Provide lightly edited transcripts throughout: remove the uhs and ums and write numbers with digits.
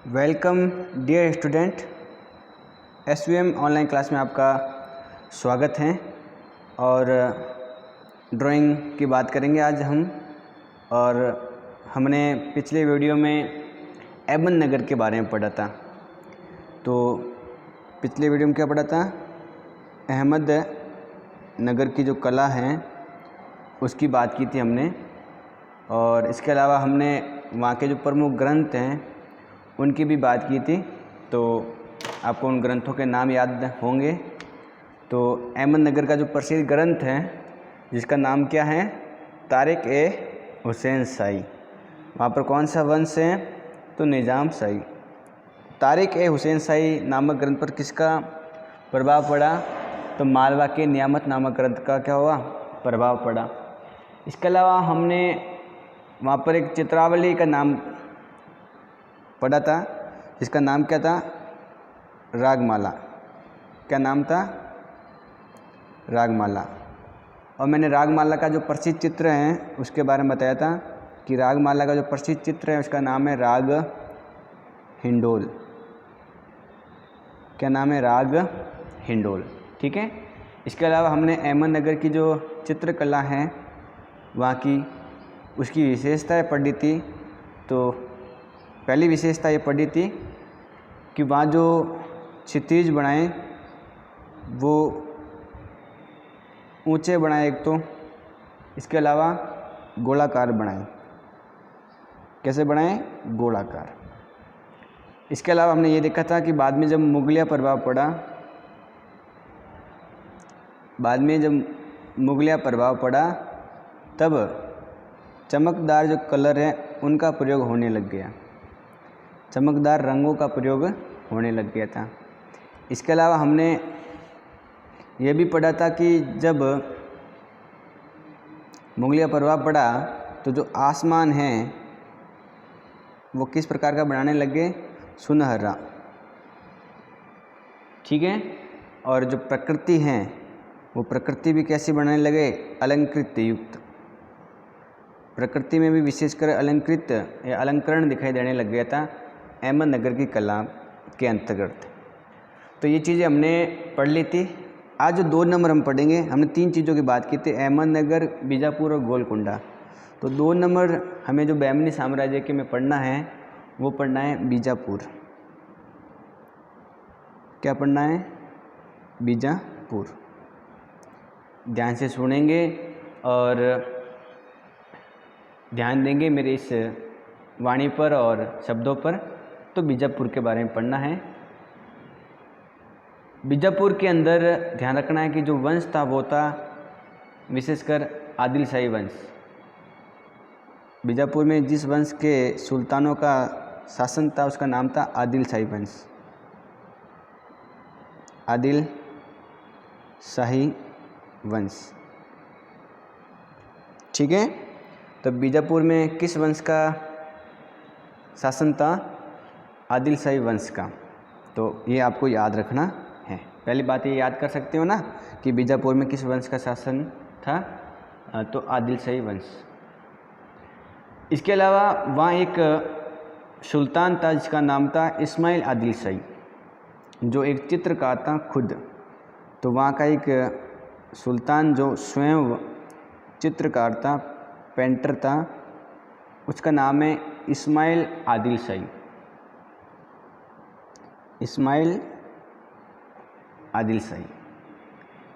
Welcome dear student, SVM online class में आपका स्वागत है। और ड्राइंग की बात करेंगे आज हम। और हमने पिछले वीडियो में अहमद नगर के बारे में पढ़ा था। तो पिछले वीडियो में क्या पढ़ा था? अहमद नगर की जो कला है उसकी बात की थी हमने। और इसके अलावा हमने वहाँ के जो प्रमुख ग्रंथ हैं उनकी भी बात की थी। तो आपको उन ग्रंथों के नाम याद होंगे। तो अहमद नगर का जो प्रसिद्ध ग्रंथ है जिसका नाम क्या है? तारिक ए हुसैन शाही। वहाँ पर कौन सा वंश है? तो निज़ाम शाही। तारिक ए हुसैन शाही नामक ग्रंथ पर किसका प्रभाव पड़ा? तो मालवा के नियामत नामक ग्रंथ का क्या हुआ? प्रभाव पड़ा। इसके अलावा हमने वहाँ पर एक चित्रावली का नाम पढ़ा था जिसका नाम क्या था? रागमाला। क्या नाम था? रागमाला। और मैंने रागमाला का जो प्रसिद्ध चित्र है उसके बारे में बताया था कि रागमाला का जो प्रसिद्ध चित्र है उसका नाम है राग हिंडोल। क्या नाम है? राग हिंडोल। ठीक है। इसके अलावा हमने अहमद नगर की जो चित्रकला है वहाँ की उसकी विशेषताएं पढ़ी थी। तो पहली विशेषता ये पढ़ी थी कि वहाँ जो क्षितिज बनाए वो ऊंचे बनाए एक तो, इसके अलावा गोलाकार बनाए। कैसे बनाए? गोलाकार। इसके अलावा हमने ये देखा था कि बाद में जब मुगलिया प्रभाव पड़ा, तब चमकदार जो कलर है उनका प्रयोग होने लग गया। चमकदार रंगों का प्रयोग होने लग गया था। इसके अलावा हमने ये भी पढ़ा था कि जब मुगलिया प्रभाव पड़ा तो जो आसमान है वो किस प्रकार का बनाने लगे? सुनहरा। ठीक है। और जो प्रकृति है वो प्रकृति भी कैसी बनाने लगे? अलंकृत युक्त। प्रकृति में भी विशेषकर अलंकृत या अलंकरण दिखाई देने लग गया था अहमद नगर की कला के अंतर्गत। तो ये चीज़ें हमने पढ़ ली थी। आज जो 2 नंबर हम पढ़ेंगे, हमने 3 चीज़ों की बात की थी, अहमद नगर, बीजापुर और गोलकुंडा। तो 2 नंबर हमें जो बहमनी साम्राज्य के में पढ़ना है वो पढ़ना है बीजापुर। क्या पढ़ना है? बीजापुर। ध्यान से सुनेंगे और ध्यान देंगे मेरे इस वाणी पर और शब्दों पर। तो बीजापुर के बारे में पढ़ना है। बीजापुर के अंदर ध्यान रखना है कि जो वंश था वो था विशेषकर आदिल शाही वंश। बीजापुर में जिस वंश के सुल्तानों का शासन था उसका नाम था आदिल शाही वंश। आदिल शाही वंश। ठीक है। तो बीजापुर में किस वंश का शासन था? आदिल शाही वंश का। तो ये आपको याद रखना है। पहली बात ये याद कर सकते हो ना कि बीजापुर में किस वंश का शासन था? तो आदिल शाही वंश। इसके अलावा वहाँ एक सुल्तान था जिसका नाम था इस्माइल आदिल शाही, जो एक चित्रकार था खुद। तो वहाँ का एक सुल्तान जो स्वयं चित्रकार था, पेंटर था, उसका नाम है इस्माइल आदिल शाही। इस्माइल आदिल शाही।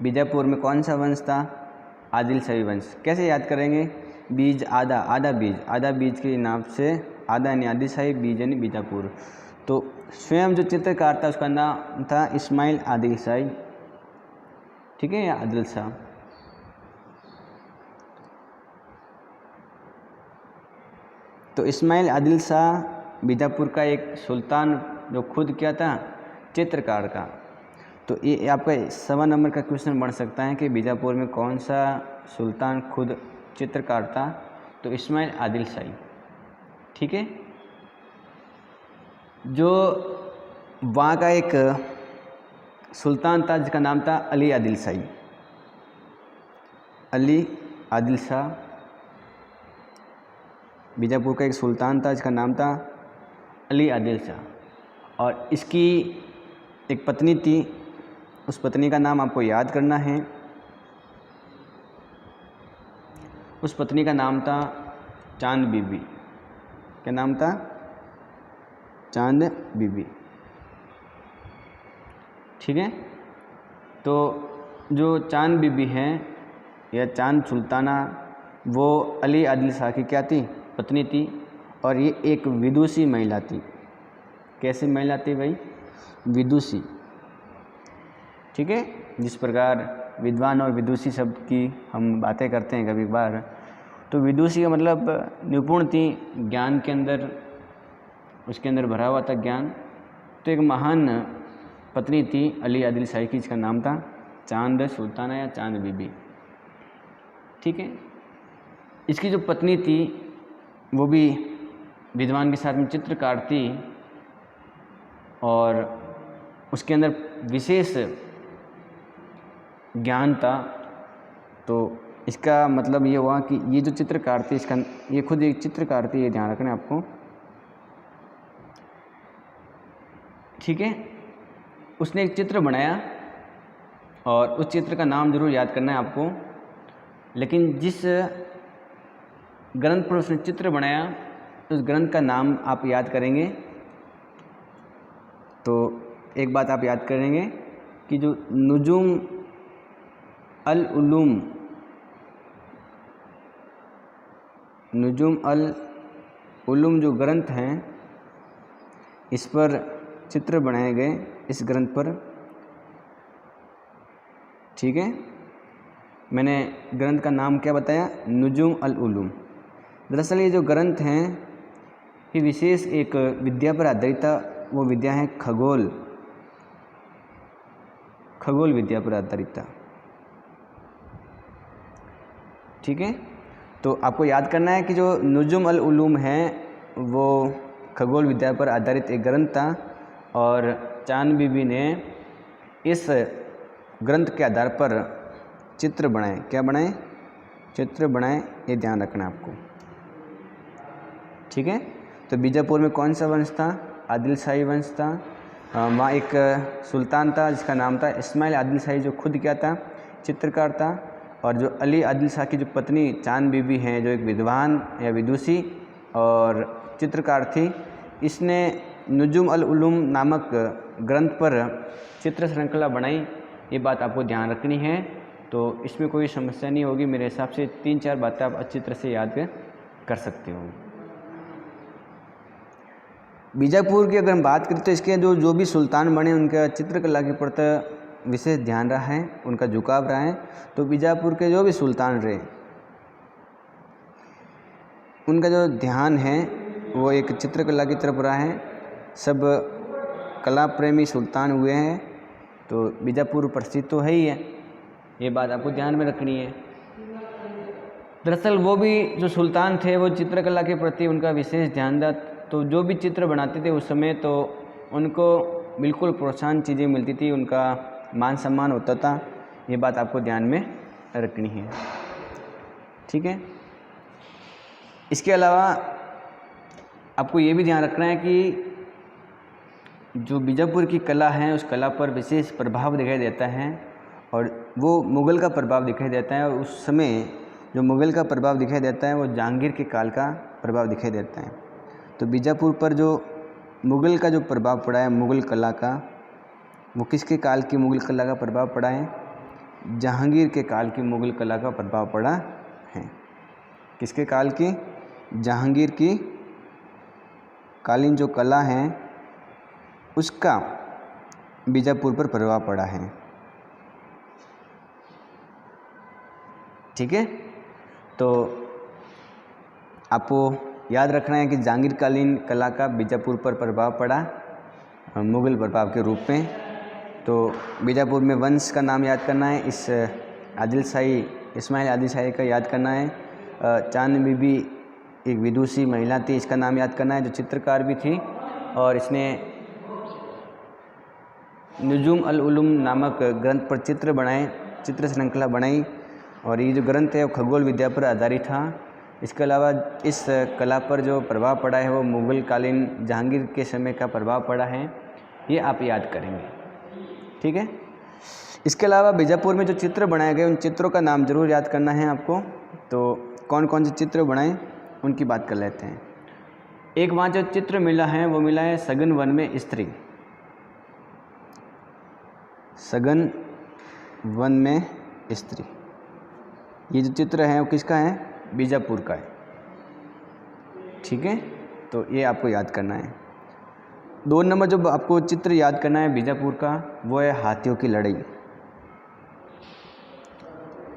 बीजापुर में कौन सा वंश था? आदिल शाही वंश। कैसे याद करेंगे? बीज आधा बीज के नाम से आधा यानी आदिल शाही, बीज यानी बीजापुर। तो स्वयं जो चित्रकार था उसका नाम था इस्माइल आदिल शाही। ठीक है, या आदिल शाह। तो इस्माइल आदिल शाह बीजापुर का एक सुल्तान जो खुद क्या था? चित्रकार का। तो ये आपका 1.25 नंबर का क्वेश्चन बन सकता है कि बीजापुर में कौन सा सुल्तान खुद चित्रकार था? तो इस्माइल आदिल शाही। ठीक है। जो वहाँ का एक सुल्तान था जिसका नाम था अली आदिल शाही। अली आदिल शाह। बीजापुर का एक सुल्तान था जिसका नाम था अली आदिल शाह। और इसकी एक पत्नी थी, उस पत्नी का नाम आपको याद करना है। उस पत्नी का नाम था चांद बीबी। क्या नाम था? चांद बीबी। ठीक है। तो जो चांद बीबी हैं या चांद सुल्ताना, वो अली आदिल शाह की क्या थी? पत्नी थी। और ये एक विदुषी महिला थी। कैसी महिला थी भाई? विदुषी। ठीक है। जिस प्रकार विद्वान और विदुषी शब्द की हम बातें करते हैं कभी बार, तो विदुषी का मतलब निपुण थी ज्ञान के अंदर, उसके अंदर भरा हुआ था ज्ञान। तो एक महान पत्नी थी अली आदिल शाही की, इसका नाम था चांद सुल्ताना या चांद बीबी। ठीक है। इसकी जो पत्नी थी वो भी विद्वान के साथ में चित्रकार थी और उसके अंदर विशेष ज्ञान था। तो इसका मतलब ये हुआ कि ये जो चित्रकार थी, इसका ये खुद एक चित्रकार थी, ये ध्यान रखना है आपको। ठीक है। उसने एक चित्र बनाया और उस चित्र का नाम जरूर याद करना है आपको। लेकिन जिस ग्रंथ पर उसने चित्र बनाया, उस ग्रंथ का नाम आप याद करेंगे तो एक बात आप याद करेंगे कि जो नुजुम अल उलूम, नुजुम अल उलूम जो ग्रंथ हैं, इस पर चित्र बनाए गए, इस ग्रंथ पर। ठीक है। मैंने ग्रंथ का नाम क्या बताया? नुजुम अल उलूम। दरअसल ये जो ग्रंथ हैं ये विशेष एक विद्या पर आधारित था। वो विद्या है खगोल, खगोल विद्या पर आधारित था। ठीक है। तो आपको याद करना है कि जो नुजुम अल उलूम है वो खगोल विद्या पर आधारित एक ग्रंथ था और चांद बीबी ने इस ग्रंथ के आधार पर चित्र बनाए। क्या बनाए? चित्र बनाए। ये ध्यान रखना है आपको। ठीक है। तो बीजापुर में कौन सा वंश था? आदिल शाही वंश था। वहाँ एक सुल्तान था जिसका नाम था इस्माइल आदिल शाही, जो खुद क्या था? चित्रकार था। और जो अली आदिल शाह की जो पत्नी चांद बीबी हैं, जो एक विद्वान या विदुषी और चित्रकार थी, इसने नुजुम अल उलूम नामक ग्रंथ पर चित्र श्रृंखला बनाई। ये बात आपको ध्यान रखनी है। तो इसमें कोई समस्या नहीं होगी। मेरे हिसाब से 3-4 बातें आप अच्छी तरह से याद कर सकते हो। बीजापुर की अगर हम बात करें तो इसके जो भी सुल्तान बने, उनका चित्रकला के प्रति विशेष ध्यान रहा है, उनका झुकाव रहा है। तो बीजापुर के जो भी सुल्तान रहे, उनका जो ध्यान है वो एक चित्रकला की तरफ रहा है। सब कला प्रेमी सुल्तान हुए हैं। तो बीजापुर प्रसिद्ध तो है ही है, ये बात आपको ध्यान में रखनी है। दरअसल वो भी जो सुल्तान थे वो चित्रकला के प्रति उनका विशेष ध्यान था। तो जो भी चित्र बनाते थे उस समय, तो उनको बिल्कुल प्रोत्साहन चीज़ें मिलती थी, उनका मान सम्मान होता था। ये बात आपको ध्यान में रखनी है। ठीक है। इसके अलावा आपको ये भी ध्यान रखना है कि जो बीजापुर की कला है, उस कला पर विशेष प्रभाव दिखाई देता है और वो मुग़ल का प्रभाव दिखाई देता है। और उस समय जो मुग़ल का प्रभाव दिखाई देता है वो जहांगीर के काल का प्रभाव दिखाई देता है। तो बीजापुर पर जो मुग़ल का जो प्रभाव पड़ा है, मुग़ल कला का, वो किसके काल की मुग़ल कला का प्रभाव पड़ा है? जहांगीर के काल की मुग़ल कला का प्रभाव पड़ा है। किसके काल की? जहांगीर की कालीन जो कला है उसका बीजापुर पर प्रभाव पड़ा है। ठीक है। तो आपको याद रखना है कि जहांगीर कालीन कला का बीजापुर पर प्रभाव पड़ा मुग़ल प्रभाव के रूप में। तो बीजापुर में वंश का नाम याद करना है, इस आदिल शाही, इस्माइल आदिल शाही का याद करना है। चांद बीबी एक विदुषी महिला थी, इसका नाम याद करना है, जो चित्रकार भी थी और इसने नुजुम अल उलूम नामक ग्रंथ पर चित्र बनाए, चित्र श्रृंखला बनाई। और ये जो ग्रंथ है वो खगोल विद्या पर आधारित था। इसके अलावा इस कला पर जो प्रभाव पड़ा है वो मुग़ल कालीन जहांगीर के समय का प्रभाव पड़ा है। ये आप याद करेंगे, ठीक है। इसके अलावा बीजापुर में जो चित्र बनाए गए उन चित्रों का नाम ज़रूर याद करना है आपको। तो कौन कौन से चित्र बनाए उनकी बात कर लेते हैं। एक वहाँ जो चित्र मिला है वो मिला है सघन वन में स्त्री। सघन वन में स्त्री, ये जो चित्र है वो किसका है? बीजापुर का है, ठीक है। तो ये आपको याद करना है। 2 नंबर जो आपको चित्र याद करना है बीजापुर का वो है हाथियों की लड़ाई।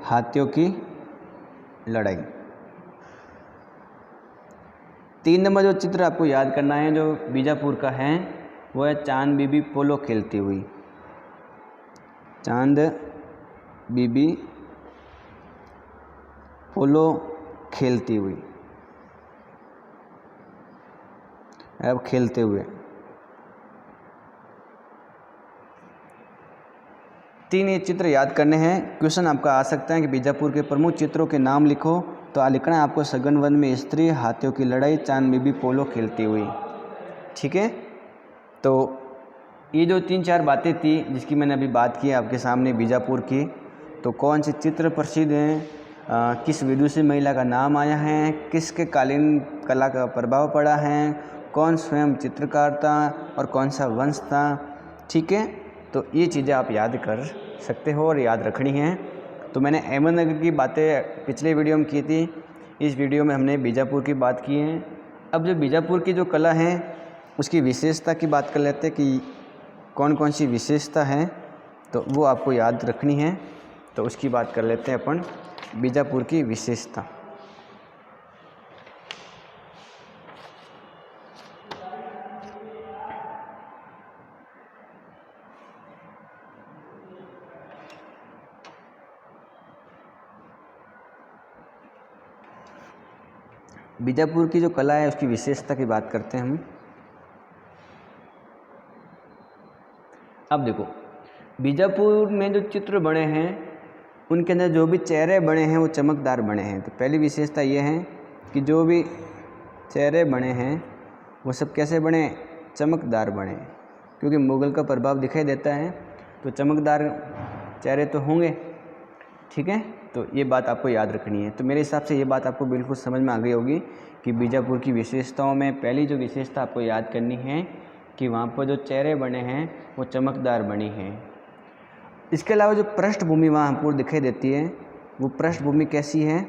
हाथियों की लड़ाई। 3 नंबर जो चित्र आपको याद करना है जो बीजापुर का है वो है चांद बीबी पोलो खेलती हुई। चांद बीबी पोलो खेलती हुई, अब खेलते हुए। 3 ये चित्र याद करने हैं। क्वेश्चन आपका आ सकता है कि बीजापुर के प्रमुख चित्रों के नाम लिखो, तो लिखना है आपको सघन वन में स्त्री, हाथियों की लड़ाई, चांद बीबी पोलो खेलती हुई, ठीक है। तो ये जो 3-4 बातें थी जिसकी मैंने अभी बात की आपके सामने बीजापुर की, तो कौन से चित्र प्रसिद्ध हैं, किस विदुषी महिला का नाम आया है, किसके कालीन कला का प्रभाव पड़ा है, कौन स्वयं चित्रकार था और कौन सा वंश था, ठीक है। तो ये चीज़ें आप याद कर सकते हो और याद रखनी है। तो मैंने अहमदनगर की बातें पिछले वीडियो में की थी, इस वीडियो में हमने बीजापुर की बात की है। अब जो बीजापुर की जो कला है उसकी विशेषता की बात कर लेते हैं कि कौन कौन सी विशेषता है, तो वो आपको याद रखनी है। तो उसकी बात कर लेते हैं अपन, बीजापुर की विशेषता। बीजापुर की जो कला है उसकी विशेषता की बात करते हैं हम। अब देखो, बीजापुर में जो चित्र बने हैं उनके अंदर जो भी चेहरे बने हैं वो चमकदार बने हैं। तो पहली विशेषता ये है कि जो भी चेहरे बने हैं वो सब कैसे बने? चमकदार बने, क्योंकि मुग़ल का प्रभाव दिखाई देता है तो चमकदार चेहरे तो होंगे, ठीक है। तो ये बात आपको याद रखनी है। तो मेरे हिसाब से ये बात आपको बिल्कुल समझ में आ गई होगी कि बीजापुर की विशेषताओं में पहली जो विशेषता आपको याद करनी है कि वहाँ पर जो चेहरे बने हैं वो चमकदार बनी हैं। इसके अलावा जो पृष्ठभूमि वहाँ हमको दिखाई देती है वो पृष्ठभूमि कैसी है?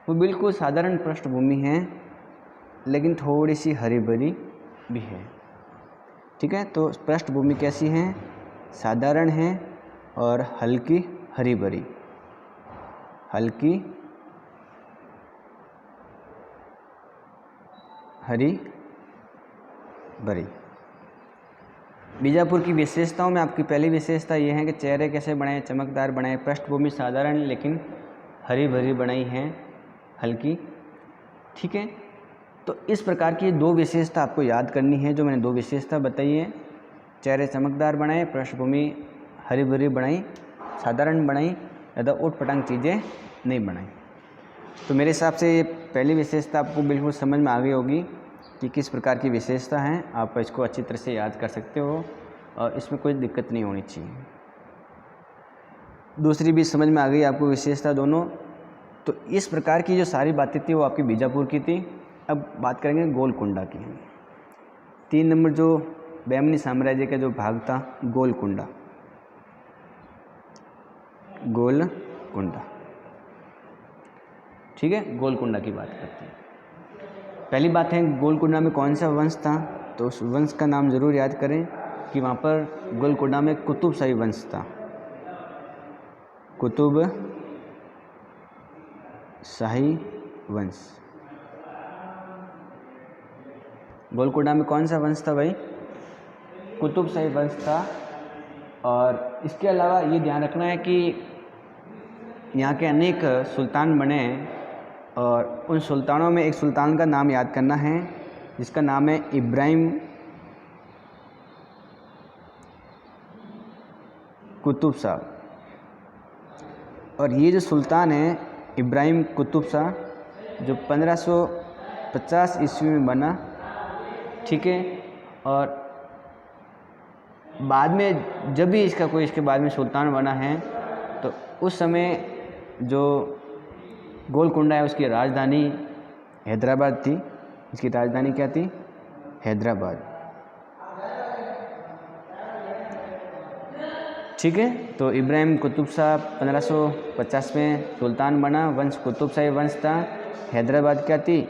वो बिल्कुल साधारण पृष्ठभूमि है लेकिन थोड़ी सी हरी भरी भी है, ठीक है। तो पृष्ठभूमि कैसी है? साधारण है और हल्की हरी भरी, हल्की हरी भरी। बीजापुर की विशेषताओं में आपकी पहली विशेषता ये है कि चेहरे कैसे बनाए? चमकदार बनाए, पृष्ठभूमि साधारण लेकिन हरी भरी बनाई है, हल्की, ठीक है। तो इस प्रकार की 2 विशेषता आपको याद करनी है जो मैंने 2 विशेषता बताई है। चेहरे चमकदार बनाए, पृष्ठभूमि हरी भरी बनाई, साधारण बनाई, ज़्यादा ऊट-पटांग चीज़ें नहीं बनाई। तो मेरे हिसाब से ये पहली विशेषता आपको बिल्कुल समझ में आ गई होगी कि किस प्रकार की विशेषता है। आप इसको अच्छी तरह से याद कर सकते हो और इसमें कोई दिक्कत नहीं होनी चाहिए। दूसरी भी समझ में आ गई आपको विशेषता दोनों। तो इस प्रकार की जो सारी बातें थी वो आपकी बीजापुर की थी। अब बात करेंगे गोलकुंडा की। 3 नंबर जो बहमनी साम्राज्य का जो भाग था गोलकुंडा, गोलकुंडा, ठीक है। गोलकुंडा की बात करते हैं। पहली बात है गोलकुंडा में कौन सा वंश था, तो उस वंश का नाम ज़रूर याद करें कि वहाँ पर गोलकुंडा में कुतुब शाही वंश था, कुतुब शाही वंश। गोलकुंडा में कौन सा वंश था भाई? कुतुब शाही वंश था। और इसके अलावा ये ध्यान रखना है कि यहाँ के अनेक सुल्तान बने हैं और उन सुल्तानों में एक सुल्तान का नाम याद करना है जिसका नाम है इब्राहिम कुतुब शाह। और ये जो सुल्तान है इब्राहिम कुतुब शाह जो 1550 ईस्वी में बना, ठीक है। और बाद में जब भी इसका कोई इसके बाद में सुल्तान बना है तो उस समय जो गोलकुंडा है उसकी राजधानी हैदराबाद थी। इसकी राजधानी क्या थी? हैदराबाद। ठीक है, तो इब्राहिम कुतुब शाह 1550 में सुल्तान बना। वंश कुतुब शाही वंश था। हैदराबाद क्या थी?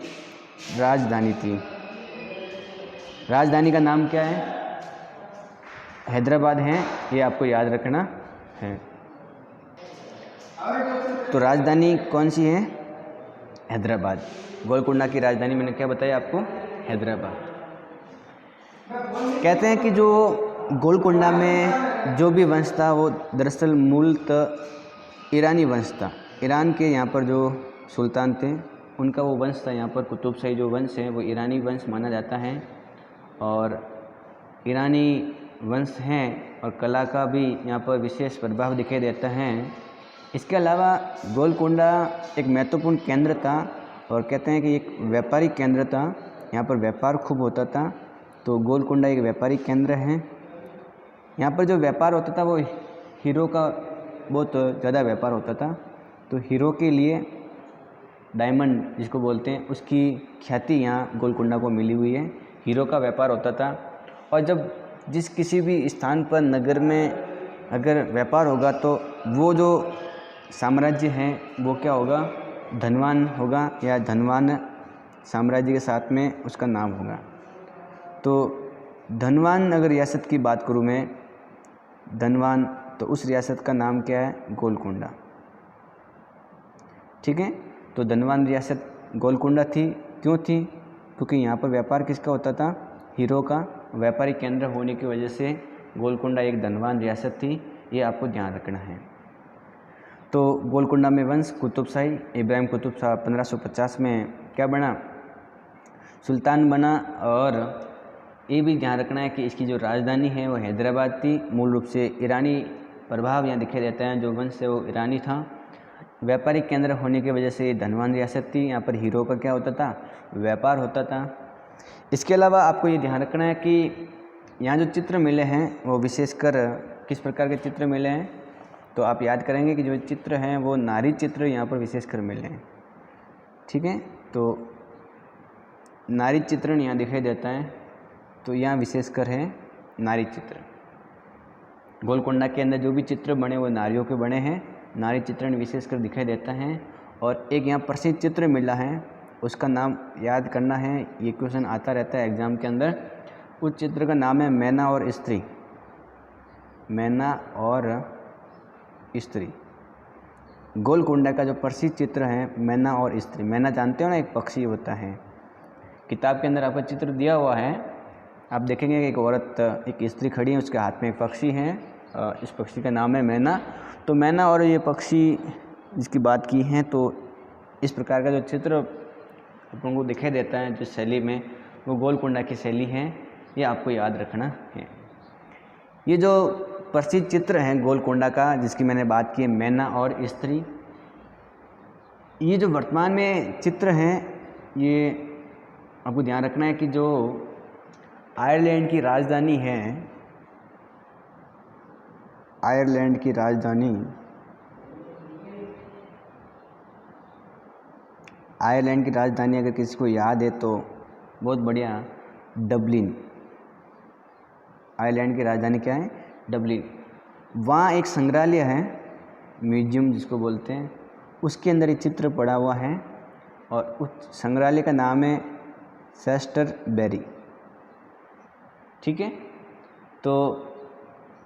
राजधानी थी। राजधानी का नाम क्या है? हैदराबाद है, ये आपको याद रखना है। तो राजधानी कौन सी है? हैदराबाद। गोलकुंडा की राजधानी मैंने क्या बताया आपको? हैदराबाद। कहते हैं कि जो गोलकुंडा में जो भी वंश था वो दरअसल मूलतः ईरानी वंश था। ईरान के यहाँ पर जो सुल्तान थे उनका वो वंश था। यहाँ पर कुतुब शाही जो वंश है वो ईरानी वंश माना जाता है और ईरानी वंश हैं और कला का भी यहाँ पर विशेष प्रभाव दिखाई देता है। इसके अलावा गोलकुंडा एक महत्वपूर्ण केंद्र था और कहते हैं कि एक व्यापारिक केंद्र था। यहाँ पर व्यापार खूब होता था, तो गोलकुंडा एक व्यापारिक केंद्र है। यहाँ पर जो व्यापार होता था वो हीरो का बहुत ज़्यादा व्यापार होता था। तो हीरो के लिए डायमंड जिसको बोलते हैं उसकी ख्याति यहाँ गोलकुंडा को मिली हुई है। हीरो का व्यापार होता था और जब जिस किसी भी स्थान पर नगर में अगर व्यापार होगा तो वो जो साम्राज्य है वो क्या होगा? धनवान होगा या धनवान साम्राज्य के साथ में उसका नाम होगा। तो धनवान अगर रियासत की बात करूँ मैं, धनवान, तो उस रियासत का नाम क्या है? गोलकुंडा। ठीक है, तो धनवान रियासत गोलकुंडा थी। क्यों थी? क्योंकि यहाँ पर व्यापार किसका होता था? हीरो का। व्यापारिक केंद्र होने की वजह से गोलकुंडा एक धनवान रियासत थी, ये आपको ध्यान रखना है। तो गोलकुंडा में वंश कुतुब शाही, इब्राहिम कुतुब शाह 1550 में क्या बना? सुल्तान बना। और ये भी ध्यान रखना है कि इसकी जो राजधानी है वो हैदराबाद थी। मूल रूप से ईरानी प्रभाव यहाँ दिखाई देता है, जो वंश है वो ईरानी था। व्यापारिक केंद्र होने की वजह से ये धनवान रियासत थी। यहाँ पर हीरो का क्या होता था? व्यापार होता था। इसके अलावा आपको ये ध्यान रखना है कि यहाँ जो चित्र मिले हैं वो विशेषकर किस प्रकार के चित्र मिले हैं? तो आप याद करेंगे कि जो चित्र हैं वो नारी चित्र यहाँ पर विशेषकर मिले हैं। ठीक है, तो नारी चित्रण यहाँ दिखाई देता है, तो यहाँ विशेषकर है नारी चित्र। गोलकुंडा के अंदर जो भी चित्र बने वो नारियों के बने हैं, नारी चित्रण विशेषकर दिखाई देता है। और एक यहाँ प्रसिद्ध चित्र मिला है, उसका नाम याद करना है, ये क्वेश्चन आता रहता है एग्ज़ाम के अंदर। उस चित्र का नाम है मैना और स्त्री। मैना और स्त्री। गोलकुंडा का जो प्रसिद्ध चित्र है मैना और स्त्री। मैना जानते हो ना, एक पक्षी होता है। किताब के अंदर आपका चित्र दिया हुआ है, आप देखेंगे कि एक औरत, एक स्त्री खड़ी है, उसके हाथ में एक पक्षी है। इस पक्षी का नाम है मैना। तो मैना और ये पक्षी जिसकी बात की है, तो इस प्रकार का जो चित्र अपन को दिखाई देता है जिस शैली में, वो गोलकुंडा की शैली है, ये आपको याद रखना है। ये जो प्रसिद्ध चित्र है गोलकुंडा का जिसकी मैंने बात की है, मैना और स्त्री, ये जो वर्तमान में चित्र हैं ये आपको ध्यान रखना है कि जो आयरलैंड की राजधानी है, आयरलैंड की राजधानी, आयरलैंड की राजधानी अगर किसी को याद है तो बहुत बढ़िया, डबलिन। आयरलैंड की राजधानी क्या है? डबलिन। वहाँ एक संग्रहालय है, म्यूजियम जिसको बोलते हैं, उसके अंदर ये चित्र पड़ा हुआ है और उस संग्रहालय का नाम है शेस्टरबेरी। ठीक है, तो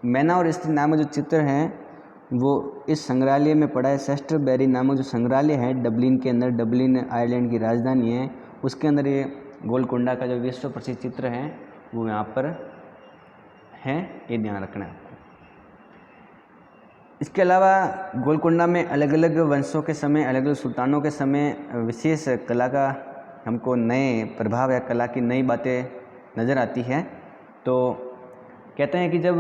मैना और स्त्री नामक जो चित्र है वो इस संग्रहालय में पड़ा है। शेस्टरबेरी नामक जो संग्रहालय है डबलिन के अंदर, डबलिन आयरलैंड की राजधानी है, उसके अंदर ये गोलकुंडा का जो विश्व प्रसिद्ध चित्र है वो यहाँ पर है, ये ध्यान रखना है आपको। इसके अलावा गोलकुंडा में अलग अलग वंशों के समय, अलग अलग सुल्तानों के समय विशेष कला का हमको नए प्रभाव या कला की नई बातें नज़र आती है। तो कहते हैं कि जब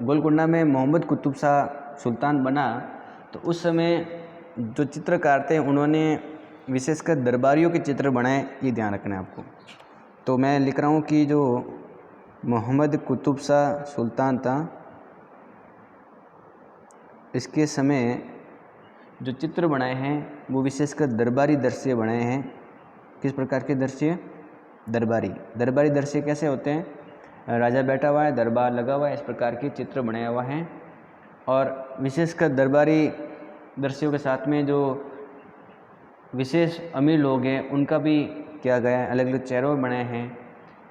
गोलकुंडा में मोहम्मद कुतुब शाह सुल्तान बना तो उस समय जो चित्रकार थे उन्होंने विशेषकर दरबारियों के चित्र बनाए, ये ध्यान रखना है आपको। तो मैं लिख रहा हूँ कि जो मोहम्मद कुतुब शाह सुल्तान था, इसके समय जो चित्र बनाए हैं वो विशेषकर दरबारी दृश्य बनाए हैं। किस प्रकार के दृश्य? दरबारी दृश्य कैसे होते हैं? राजा बैठा हुआ है, दरबार लगा हुआ है, इस प्रकार के चित्र बनाया हुआ है। और विशेषकर दरबारी दृश्यों के साथ में जो विशेष अमीर लोग हैं उनका भी किया गया है, अलग अलग चेहरों में बनाए हैं।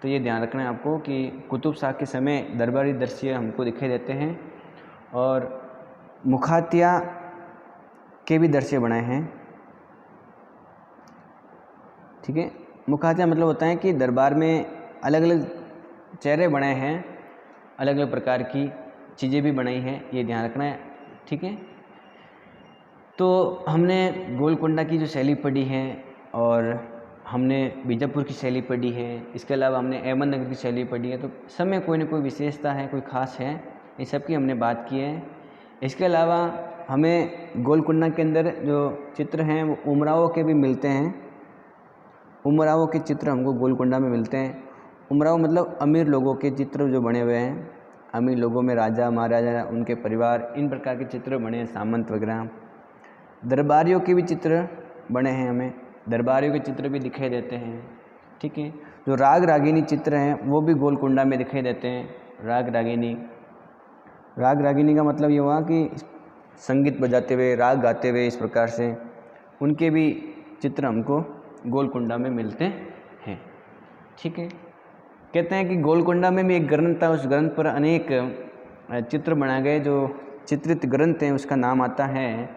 तो ये ध्यान रखना है आपको कि कुतुब शाह के समय दरबारी दृश्य हमको दिखाई देते हैं। और मुखातिया के भी दृश्य बनाए हैं। ठीक है, मुखातिया मतलब होता है कि दरबार में अलग अलग चेहरे बनाए हैं, अलग अलग प्रकार की चीज़ें भी बनाई हैं, ये ध्यान रखना है। ठीक है, तो हमने गोलकुंडा की जो शैली पढ़ी है और हमने बीजापुर की शैली पढ़ी है, इसके अलावा हमने अहमदनगर की शैली पढ़ी है। तो सब में कोई ना कोई विशेषता है, कोई ख़ास है, इन सब की हमने बात की है। इसके अलावा हमें गोलकुंडा के अंदर जो चित्र हैं वो उमराव के भी मिलते हैं। उमराव के चित्र हमको गोलकुंडा में मिलते हैं। उमराव मतलब अमीर लोगों के चित्र जो बने हुए हैं, अमीर लोगों में राजा महाराजा, उनके परिवार, इन प्रकार के चित्र बने हैं, सामंत वगैरह। दरबारियों के भी चित्र बने हैं, हमें दरबारियों के चित्र भी दिखाई देते हैं। ठीक है, जो राग रागिनी चित्र हैं वो भी गोलकुंडा में दिखाई देते हैं। राग रागिनी का मतलब ये हुआ कि संगीत बजाते हुए, राग गाते हुए, इस प्रकार से उनके भी चित्र हमको गोलकुंडा में मिलते हैं। ठीक है, कहते हैं कि गोलकुंडा में भी एक ग्रंथ था, उस ग्रंथ पर अनेक चित्र बनाए गए। जो चित्रित ग्रंथ हैं उसका नाम आता है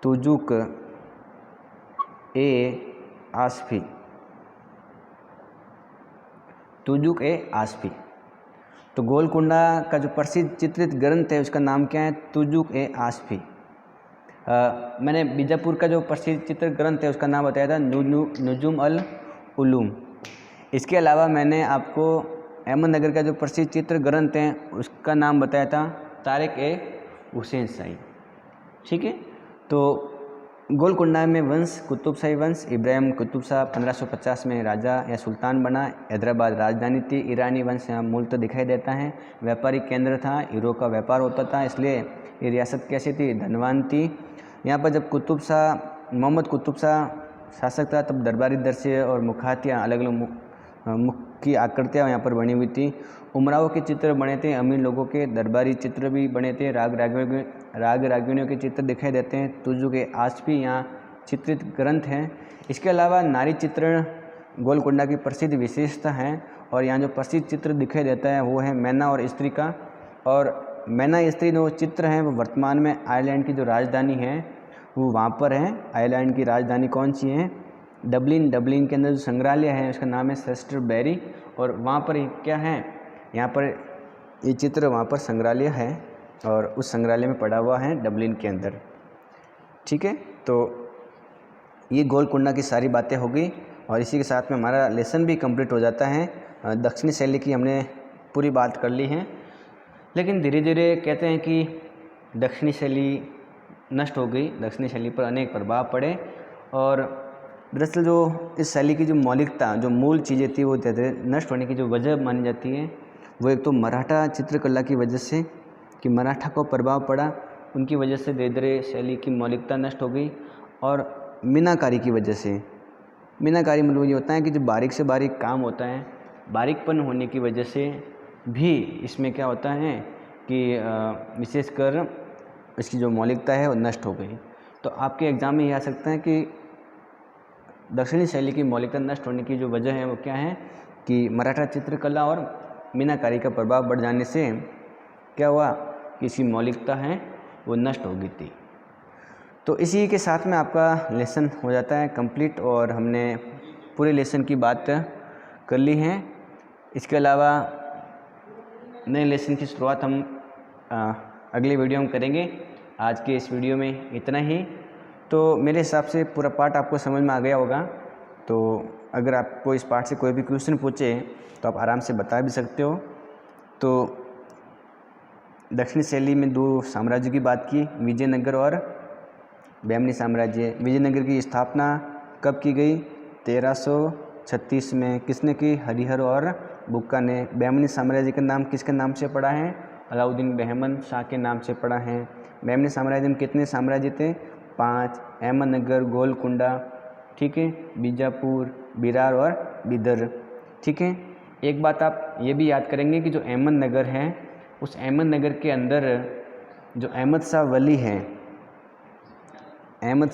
तुजुक ए आसफी। तुजुक ए आसफी। तो गोलकुंडा का जो प्रसिद्ध चित्रित ग्रंथ है उसका नाम क्या है? तुजुक ए आसफी। मैंने बीजापुर का जो प्रसिद्ध चित्र ग्रंथ है उसका नाम बताया था नुजुम अल उलूम। इसके अलावा मैंने आपको अहमदनगर का जो प्रसिद्ध चित्र ग्रंथ है उसका नाम बताया था तारिक ए हुसैन शाही। ठीक है, तो गोलकुंडा में वंश कुतुब शाही वंश, इब्राहिम कुतुब शाह 1550 में राजा या सुल्तान बना। हैदराबाद राजधानी थी। ईरानी वंश यहाँ मूलतः दिखाई देता है। व्यापारिक केंद्र था, हीरो का व्यापार होता था, इसलिए ये रियासत कैसी थी? धनवान थी। यहाँ पर जब कुतुब शाह मोहम्मद कुतुब शाह शासक था तब दरबारी दृश्य और मुखातियाँ, अलग अलग मुख की आकृतियाँ यहाँ पर बनी हुई थी। उमराव के चित्र बने थे, अमीर लोगों के दरबारी चित्र भी बने थे, राग रागिनियों के चित्र दिखाई देते हैं। तुजुक ए आसफी यहाँ चित्रित ग्रंथ हैं। इसके अलावा नारी चित्रण गोलकुंडा की प्रसिद्ध विशेषता है। और यहाँ जो प्रसिद्ध चित्र दिखाई देता है वो है मैना और स्त्री का। और मैना स्त्री जो चित्र हैं वो वर्तमान में आयरलैंड की जो राजधानी है वो वहाँ पर है। आयरलैंड की राजधानी कौन सी है? डबलिन के अंदर जो संग्रहालय है उसका नाम है सेस्टरबेरी। और वहाँ पर क्या है? यहाँ पर ये चित्र वहाँ पर संग्रहालय है और उस संग्रहालय में पड़ा हुआ है डबलिन के अंदर। ठीक है, तो ये गोलकुंडा की सारी बातें हो गई और इसी के साथ में हमारा लेसन भी कंप्लीट हो जाता है। दक्षिणी शैली की हमने पूरी बात कर ली है, लेकिन धीरे धीरे कहते हैं कि दक्षिणी शैली नष्ट हो गई, दक्षिणी शैली पर अनेक प्रभाव पड़े। और दरअसल जो इस शैली की जो मौलिकता, जो मूल चीज़ें थी वो धीरे नष्ट होने की जो वजह मानी जाती है वो एक तो मराठा चित्रकला की वजह से, कि मराठा को प्रभाव पड़ा, उनकी वजह से धीरे धीरे शैली की मौलिकता नष्ट हो गई। और मीनाकारी की वजह से, मीनाकारी मतलब ये होता है कि जो बारीक से बारीक काम होता है, बारीकपन होने की वजह से भी इसमें क्या होता है कि विशेषकर इसकी जो मौलिकता है वो नष्ट हो गई। तो आपके एग्ज़ाम में ये आ सकता है कि दक्षिणी शैली की मौलिकता नष्ट होने की जो वजह है वो क्या है कि मराठा चित्रकला और मीनाकारी का प्रभाव बढ़ जाने से क्या हुआ कि इसकी मौलिकता है वो नष्ट हो गई थी। तो इसी के साथ में आपका लेसन हो जाता है कंप्लीट और हमने पूरे लेसन की बात कर ली है। इसके अलावा नए लेसन की शुरुआत हम अगले वीडियो में करेंगे। आज के इस वीडियो में इतना ही। तो मेरे हिसाब से पूरा पार्ट आपको समझ में आ गया होगा। तो अगर आपको इस पार्ट से कोई भी क्वेश्चन पूछे तो आप आराम से बता भी सकते हो। तो दक्षिणी शैली में दो साम्राज्य की बात की, विजयनगर और बहमनी साम्राज्य। विजयनगर की स्थापना कब की गई? 1336 में। किसने की? हरिहर और बुक्का ने बहमनी साम्राज्य का नाम किसके नाम से पड़ा है? अलाउद्दीन बहमन शाह के नाम से पड़ा है। बहमनी साम्राज्य में कितने साम्राज्य थे? 5, अहमदनगर, गोलकुंडा, ठीक है, बीजापुर, बिरार और बिदर, ठीक है। एक बात आप ये भी याद करेंगे कि जो अहमदनगर है, उस अहमदनगर के अंदर जो अहमद शाह वली है, अहमद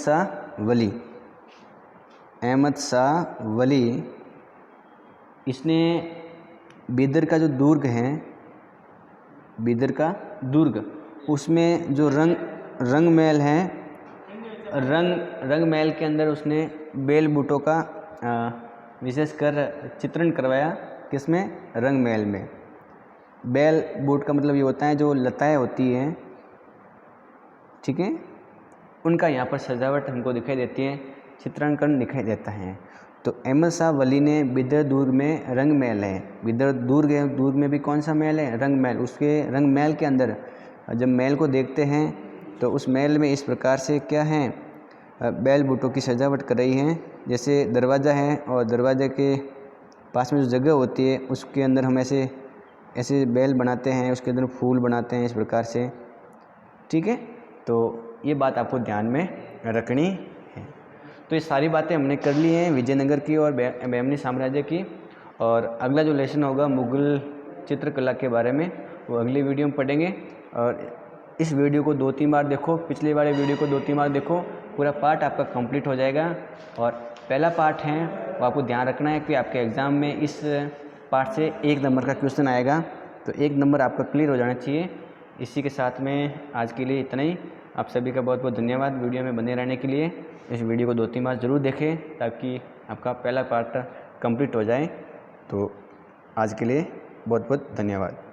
शाह वली, इसने बिदर का जो दुर्ग है, बिदर का दुर्ग, उसमें जो रंग महल है, रंग महल के अंदर उसने बेल बूटों का विशेषकर चित्रण करवाया। किसमें? रंग महल में। बेल बूट का मतलब ये होता है जो लताएं होती हैं, ठीक है, उनका यहाँ पर सजावट हमको दिखाई देती है, चित्रांकन दिखाई देता है। तो अहमद शाह वली ने बिदर दुर्ग में रंग महल है, बिदर दुर्ग है, दुर्ग में भी कौन सा महल है? रंग महल। उसके रंग महल के अंदर जब महल को देखते हैं तो उस महल में इस प्रकार से क्या है? बैल बूटों की सजावट कर रही हैं। जैसे दरवाज़ा है और दरवाजे के पास में जो जगह होती है उसके अंदर हम ऐसे बैल बनाते हैं, उसके अंदर फूल बनाते हैं इस प्रकार से, ठीक है। तो ये बात आपको ध्यान में रखनी है। तो ये सारी बातें हमने कर ली हैं विजयनगर की और बहमनी साम्राज्य की। और अगला जो लेसन होगा मुग़ल चित्रकला के बारे में, वो अगली वीडियो में पढ़ेंगे। और इस वीडियो को 2-3 बार देखो, पिछले वाले वीडियो को 2-3 बार देखो, पूरा पार्ट आपका कंप्लीट हो जाएगा। और पहला पार्ट है वो आपको ध्यान रखना है कि आपके एग्ज़ाम में इस पार्ट से 1 नंबर का क्वेश्चन आएगा, तो 1 नंबर आपका क्लियर हो जाना चाहिए। इसी के साथ में आज के लिए इतना ही। आप सभी का बहुत बहुत धन्यवाद वीडियो में बने रहने के लिए। इस वीडियो को 2-3 बार ज़रूर देखें ताकि आपका पहला पार्ट कंप्लीट हो जाए। तो आज के लिए बहुत बहुत धन्यवाद।